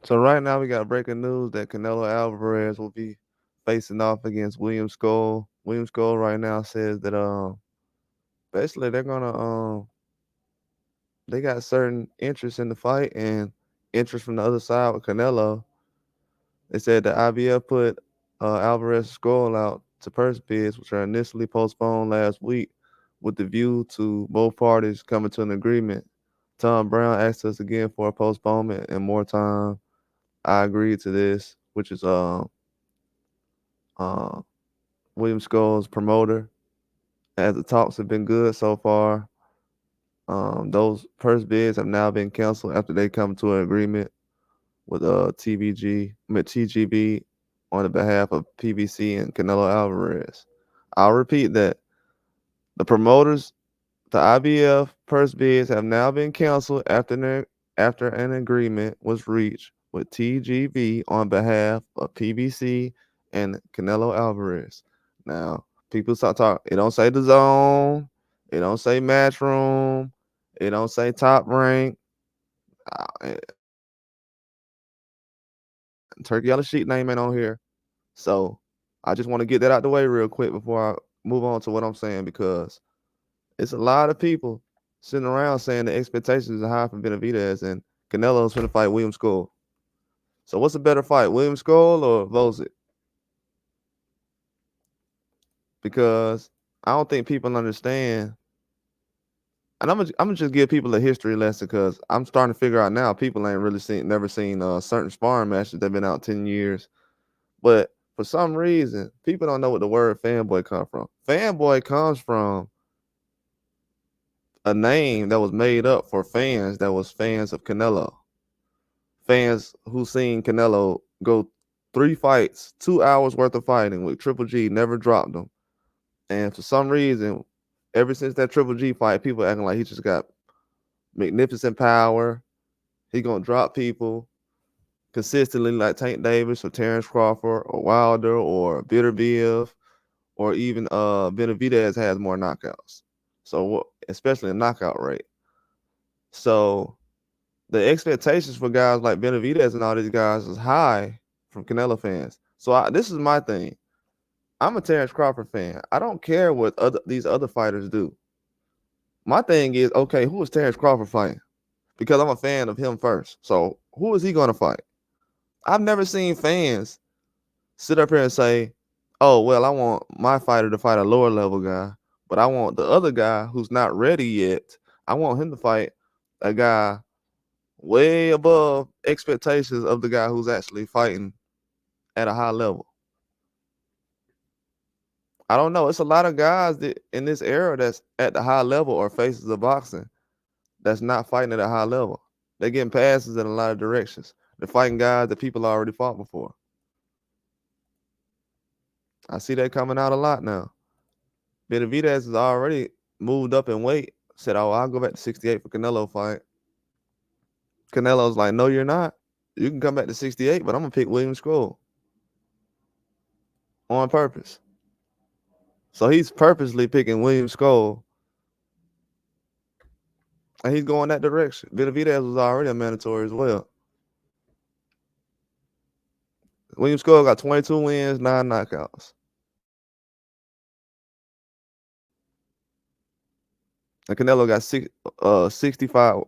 So right now we got breaking news that Canelo Alvarez will be facing off against William Scull. William Scull right now says that basically they're gonna they got certain interest in the fight and interest from the other side with Canelo. They said the IBF put Alvarez's Scull out to purse bids, which are initially postponed last week, with the view to both parties coming to an agreement. Tom Brown asked us again for a postponement and more time. I agreed to this, which is uh, William Scull's promoter. As the talks have been good so far, those purse bids have now been canceled after they come to an agreement with TGB on the behalf of PBC and Canelo Alvarez. I'll repeat that the promoters, the IBF purse bids have now been canceled after an agreement was reached with TGB on behalf of PBC and Canelo Alvarez. Now, people start talking. It don't say the zone. It don't say matchroom. It don't say top rank. Turkey on the sheet name ain't on here. So I just want to get that out the way real quick before I move on to what I'm saying, because it's a lot of people sitting around saying the expectations are high for Benavidez and Canelo's going to fight William Scull. So what's a better fight, William Scull or Vosic? Because I don't think people understand. And I'm gonna just give people a history lesson, because I'm starting to figure out now people ain't really never seen certain sparring matches that have been out 10 years. But for some reason, people don't know what the word fanboy come from. Fanboy comes from a name that was made up for fans that was fans of Canelo. Fans who seen Canelo go 3 fights, 2 hours worth of fighting with Triple G, never dropped him. And for some reason, ever since that Triple G fight, people acting like he just got magnificent power. He gonna drop people consistently like Tank Davis or Terrence Crawford or Wilder or Bitter Biv, or even Benavidez has more knockouts. So especially a knockout rate. So the expectations for guys like Benavidez and all these guys is high from Canelo fans. So this is my thing. I'm a Terrence Crawford fan. I don't care what these other fighters do. My thing is, okay, who is Terrence Crawford fighting? Because I'm a fan of him first. So who is he going to fight? I've never seen fans sit up here and say, oh, well, I want my fighter to fight a lower level guy, but I want the other guy who's not ready yet, I want him to fight a guy way above expectations of the guy who's actually fighting at a high level. I don't know. It's a lot of guys that in this era that's at the high level or faces of boxing that's not fighting at a high level. They're getting passes in a lot of directions. They're fighting guys that people already fought before. I see that coming out a lot now. Benavidez has already moved up in weight. Said, "Oh, I'll go back to 68 for Canelo fight." Canelo's like, "No, you're not. You can come back to 68, but I'm gonna pick William Scull on purpose." So he's purposely picking William Scull, and he's going that direction. Benavidez was already a mandatory as well. William Scull got 22 wins, 9 knockouts. And Canelo got uh, 65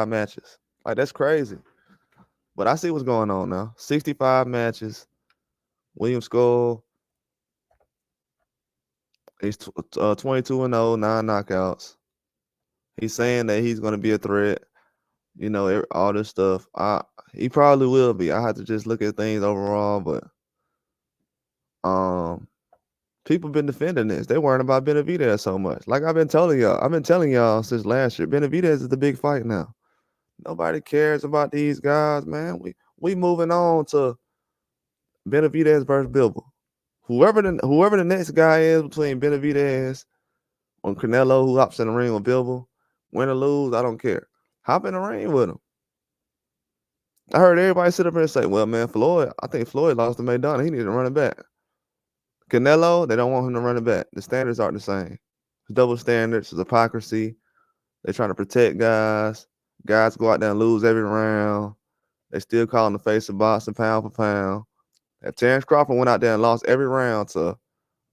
matches. Like, that's crazy. But I see what's going on now. 65 matches. William Scull, he's 22-0, 9 knockouts. He's saying that he's going to be a threat. You know, all this stuff. He probably will be. I have to just look at things overall, but people been defending this. They weren't about Benavidez so much. Like I've been telling y'all since last year. Benavidez is the big fight now. Nobody cares about these guys, man. We moving on to Benavidez versus Bilbo. Whoever the next guy is between Benavidez and Canelo, who hops in the ring with Bilbo, win or lose, I don't care. Hop in the ring with him. I heard everybody sit up here and say, "Well, man, I think Floyd lost to Maidana. He needed to run it back." Canelo, they don't want him to run it back. The standards aren't the same. It's double standards. It's hypocrisy. They're trying to protect guys. Guys go out there and lose every round. They still call him the face of boxing, pound for pound. And Terrence Crawford went out there and lost every round to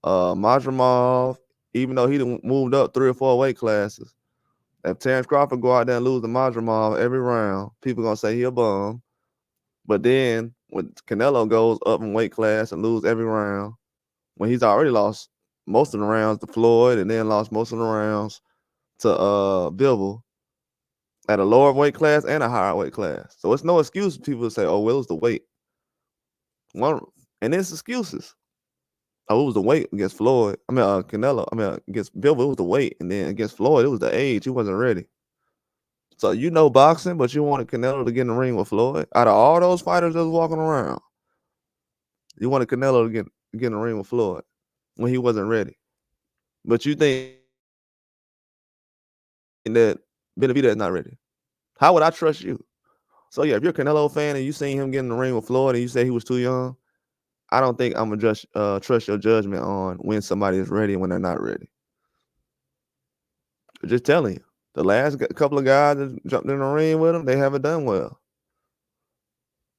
Majramov, even though he moved up 3 or 4 weight classes. If Terrence Crawford go out there and lose to Majramov every round, people gonna say he a bum. But then when Canelo goes up in weight class and lose every round, when he's already lost most of the rounds to Floyd and then lost most of the rounds to Bivol at a lower weight class and a higher weight class. So it's no excuse for people to say, oh, well, it's the weight. And it's excuses. Oh, it was the weight against Floyd. Canelo. Against Bivol, it was the weight. And then against Floyd, it was the age. He wasn't ready. So you know boxing, but you wanted Canelo to get in the ring with Floyd? Out of all those fighters that was walking around, you wanted Canelo to get in the ring with Floyd when he wasn't ready. But you think that Benavidez is not ready. How would I trust you? So yeah, if you're a Canelo fan and you seen him get in the ring with Floyd and you say he was too young, I don't think I'm gonna trust your judgment on when somebody is ready and when they're not ready. Just telling you, the last couple of guys that jumped in the ring with him, they haven't done well.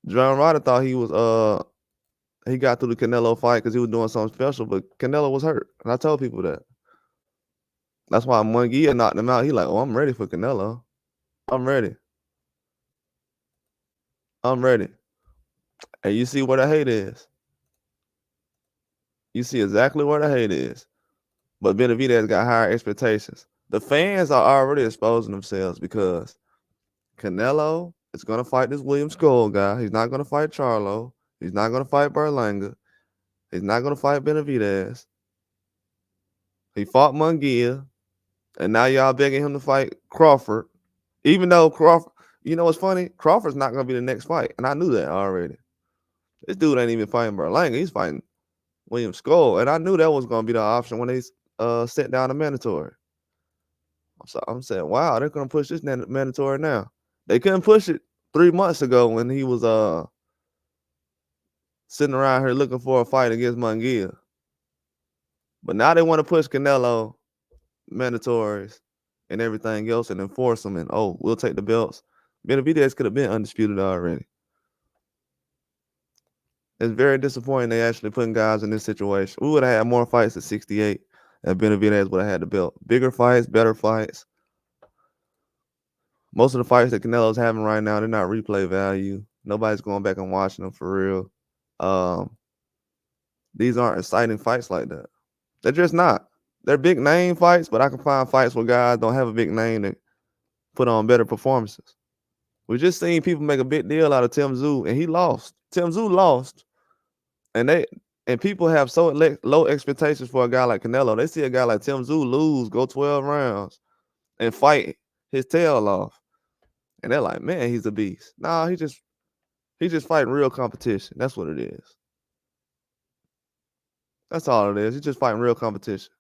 John Ryder thought he got through the Canelo fight because he was doing something special, but Canelo was hurt, and I told people that. That's why Munguia knocked him out. He like, oh, I'm ready for Canelo. I'm ready. And you see where the hate is. You see exactly where the hate is. But Benavidez got higher expectations. The fans are already exposing themselves because Canelo is going to fight this William Scull guy. He's not going to fight Charlo. He's not going to fight Berlanga. He's not going to fight Benavidez. He fought Munguia. And now y'all begging him to fight Crawford. Even though Crawford, you know what's funny? Crawford's not going to be the next fight. And I knew that already. This dude ain't even fighting Berlanga. He's fighting William Scull. And I knew that was going to be the option when they set down the mandatory. So I'm saying, wow, they're going to push this mandatory now. They couldn't push it 3 months ago when he was sitting around here looking for a fight against Munguia. But now they want to push Canelo mandatories and everything else and enforce them. And, oh, we'll take the belts. Benavidez could have been undisputed already. It's very disappointing they actually putting guys in this situation. We would have had more fights at 68 and Benavidez would have had the belt. Bigger fights, better fights. Most of the fights that Canelo's having right now, they're not replay value. Nobody's going back and watching them for real. These aren't exciting fights like that. They're just not. They're big name fights, but I can find fights where guys don't have a big name to put on better performances. We just seen people make a big deal out of Tim Tszyu, and he lost. Tim Tszyu lost, and people have so low expectations for a guy like Canelo. They see a guy like Tim Tszyu lose, go 12 rounds, and fight his tail off, and they're like, man, he's a beast. Nah, he's just fighting real competition. That's what it is. That's all it is. He's just fighting real competition.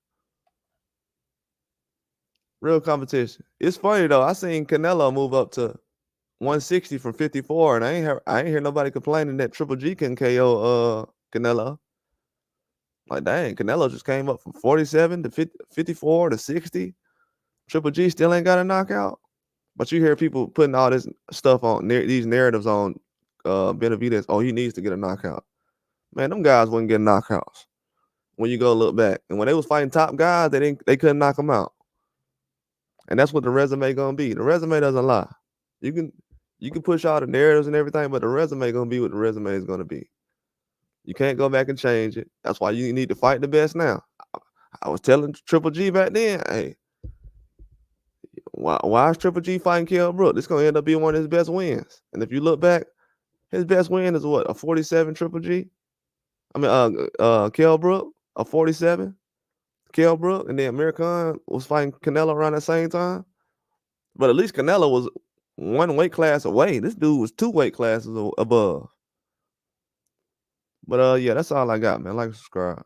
Real competition. It's funny though. I seen Canelo move up to 160 from 54, and I ain't hear nobody complaining that Triple G can KO Canelo. Like, dang, Canelo just came up from 47 to 54 to 60. Triple G still ain't got a knockout. But you hear people putting all this stuff on these narratives on Benavidez. Oh, he needs to get a knockout. Man, them guys wouldn't get knockouts. When you go look back, and when they was fighting top guys, they couldn't knock them out. And that's what the resume gonna be. The resume doesn't lie. You can push all the narratives and everything, but the resume gonna be what the resume is gonna be. You can't go back and change it. That's why you need to fight the best now. I was telling Triple G back then, hey, why is Triple G fighting Kell Brook? This gonna end up being one of his best wins. And if you look back, his best win is what, a 47 Triple G? Kell Brook, a 47. Kell Brook, and then Amir Khan was fighting Canelo around that same time. But at least Canelo was one weight class away. This dude was 2 weight classes above. But yeah, that's all I got, man. Like and subscribe.